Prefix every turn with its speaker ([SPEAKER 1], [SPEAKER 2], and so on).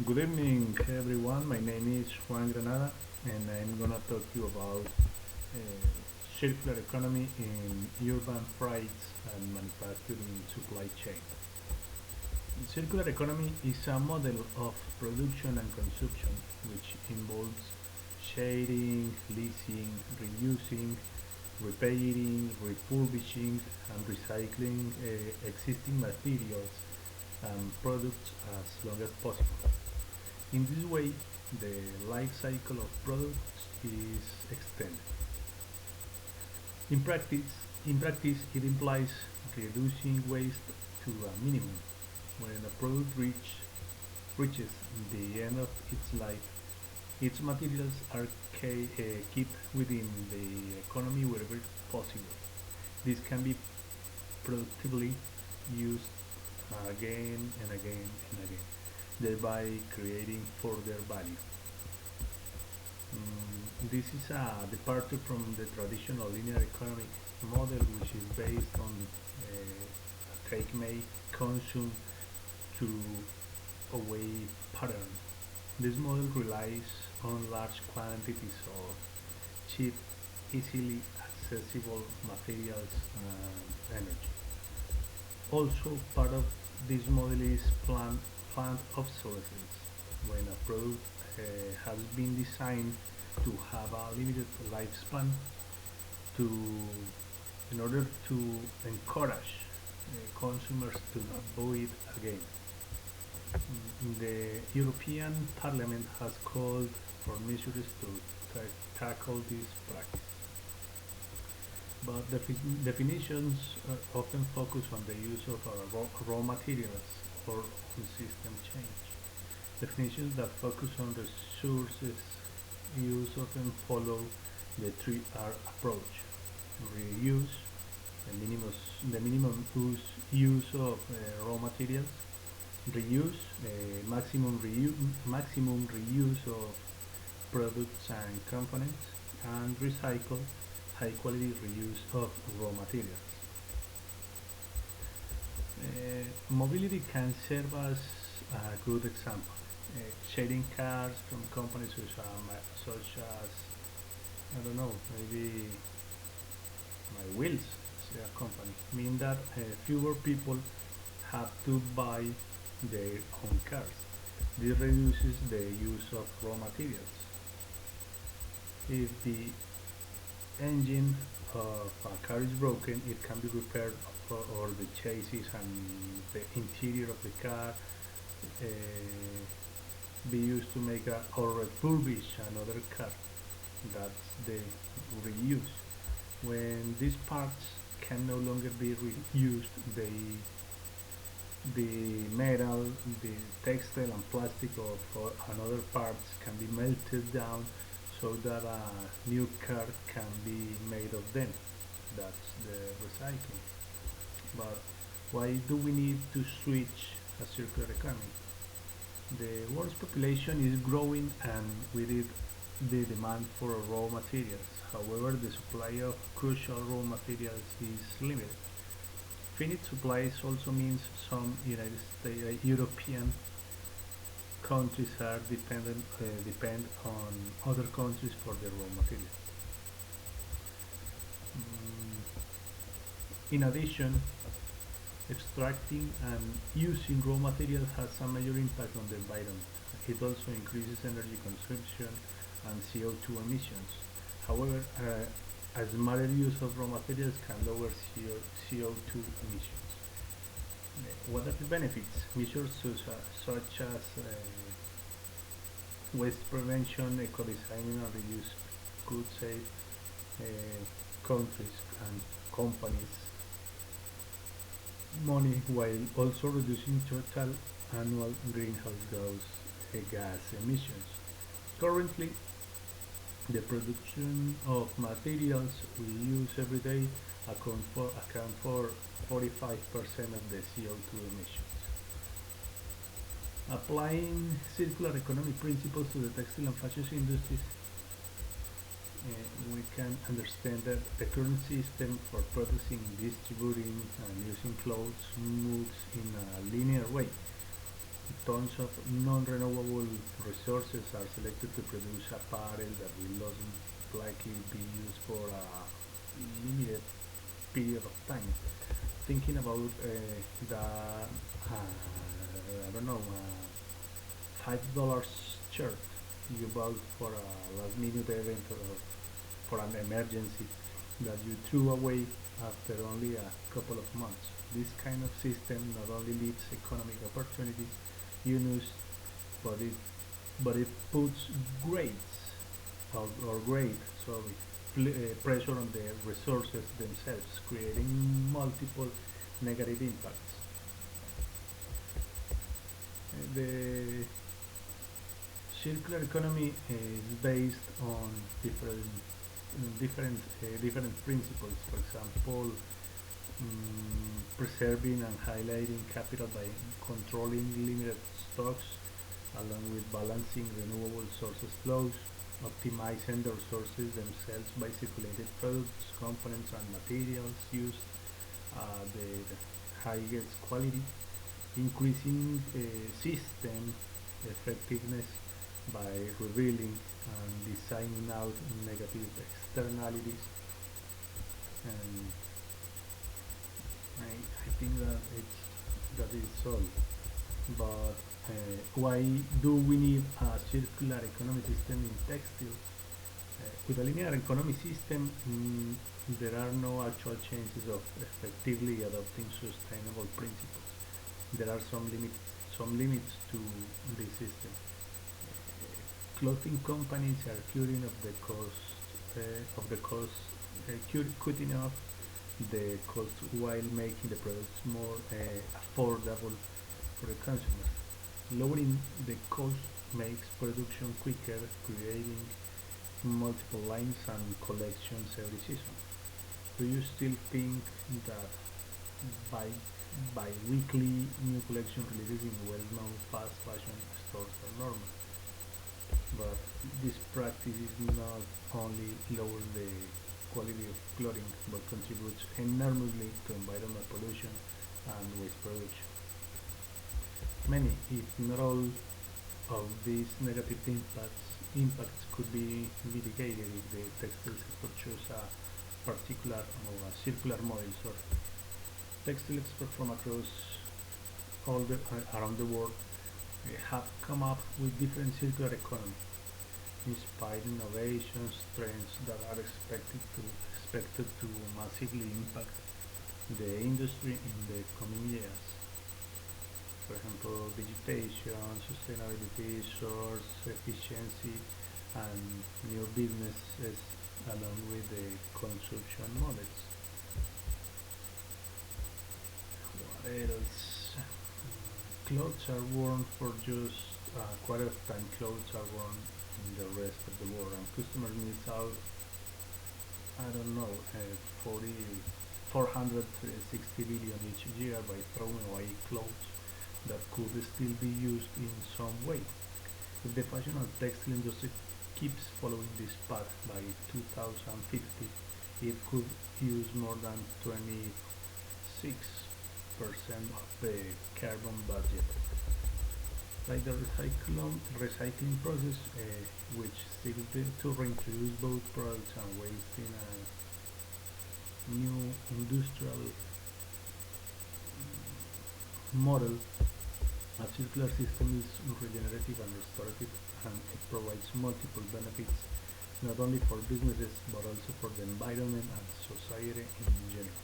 [SPEAKER 1] Good evening, everyone. My name is Juan Granada, and I'm gonna talk to you about circular economy in urban freight and manufacturing supply chain. Circular economy is a model of production and consumption which involves sharing, leasing, reusing, repairing, refurbishing, and recycling existing materials and products as long as possible. In this way, the life cycle of products is extended. In practice, it implies reducing waste to a minimum. When a product reaches the end of its life, its materials are kept within the economy wherever possible. This can be productively used again and again and again, thereby creating further value. This is a departure from the traditional linear economic model, which is based on take, make, consume to away pattern. This model relies on large quantities of cheap, easily accessible materials and energy. Also, part of this model is planned obsolescence. When a product has been designed to have a limited lifespan, to in order to encourage consumers to buy it again. The European Parliament has called for measures to tackle this practice, but definitions often focus on the use of raw materials or on system change. Definitions that focus on resources use often follow the 3R approach: reuse, the minimum use of raw materials; reuse, maximum reuse of products and components; and recycle, high quality reuse of raw materials. Mobility can serve as a good example. Sharing cars from companies such as, I don't know, maybe my wheels, say a company, mean that fewer people have to buy their own cars. This reduces the use of raw materials. If the engine of a car is broken, it can be repaired, or the chassis and the interior of the car uh, be used to make a or refurbish another car. That's the reuse. When these parts can no longer be reused, the metal, the textile and plastic of another parts can be melted down so that a new car can be made of them. That's the recycling. But why do we need to switch a circular economy? The world's population is growing, and with it the demand for raw materials. However, the supply of crucial raw materials is limited. Finite supplies also means some United States, European countries depend on other countries for their raw materials. In addition, extracting and using raw materials has a major impact on the environment. It also increases energy consumption and CO2 emissions. However, a smarter use of raw materials can lower CO2 emissions. What are the benefits? Measures such as waste prevention, eco-designing, and reuse could save countries and companies money while also reducing total annual greenhouse gas emissions. Currently, the production of materials we use every day account for 45% of the CO2 emissions. Applying circular economy principles to the textile and fashion industries, we can understand that the current system for producing, distributing, and using clothes moves in a linear way. Tons of non-renewable resources are selected to produce apparel that will most likely be used for a limited period of time. Thinking about the I don't know, $5 shirt you bought for a last minute event or for an emergency that you threw away after only a couple of months. This kind of system not only leaves economic opportunities unused, but it puts grades or grade sorry pressure on the resources themselves, creating multiple negative impacts. The circular economy is based on different principles. For example, preserving and highlighting capital by controlling limited stocks, along with balancing renewable sources flows, optimizing the resources themselves by circulated products, components, and materials used, the highest quality, increasing system effectiveness by revealing and designing out negative externalities. And I think that is all. But why do we need a circular economy system in textile? With a linear economy system, there are no actual chances of effectively adopting sustainable principles. There are some limits to this system. Clothing companies are cutting off the cost while making the products more affordable for the consumer. Lowering the cost makes production quicker, creating multiple lines and collections every season. Do you still think that by bi-weekly new collection releases in well-known fast fashion stores are normal? But this practice is not only lower the quality of clothing but contributes enormously to environmental pollution and waste production. Many, if not all, of these negative impacts could be mitigated if the textile sector chose a particular or a circular model. So textile experts from across around the world have come up with different circular economy inspired innovations, trends that are expected to massively impact the industry in the coming years. For example, vegetation, sustainability, source efficiency, and new businesses along with the consumption models. What else? Clothes are worn for just a quarter of time clothes are worn in the rest of the world, and customers miss out, I don't know, 40, 460 billion each year by throwing away clothes that could still be used in some way. If the fashion and textile industry keeps following this path, by 2050 it could use more than 26% of the carbon budget. Like the recycling process, which seeks to reintroduce both products and waste in a new industrial model. A circular system is regenerative and restorative, and it provides multiple benefits not only for businesses but also for the environment and society in general.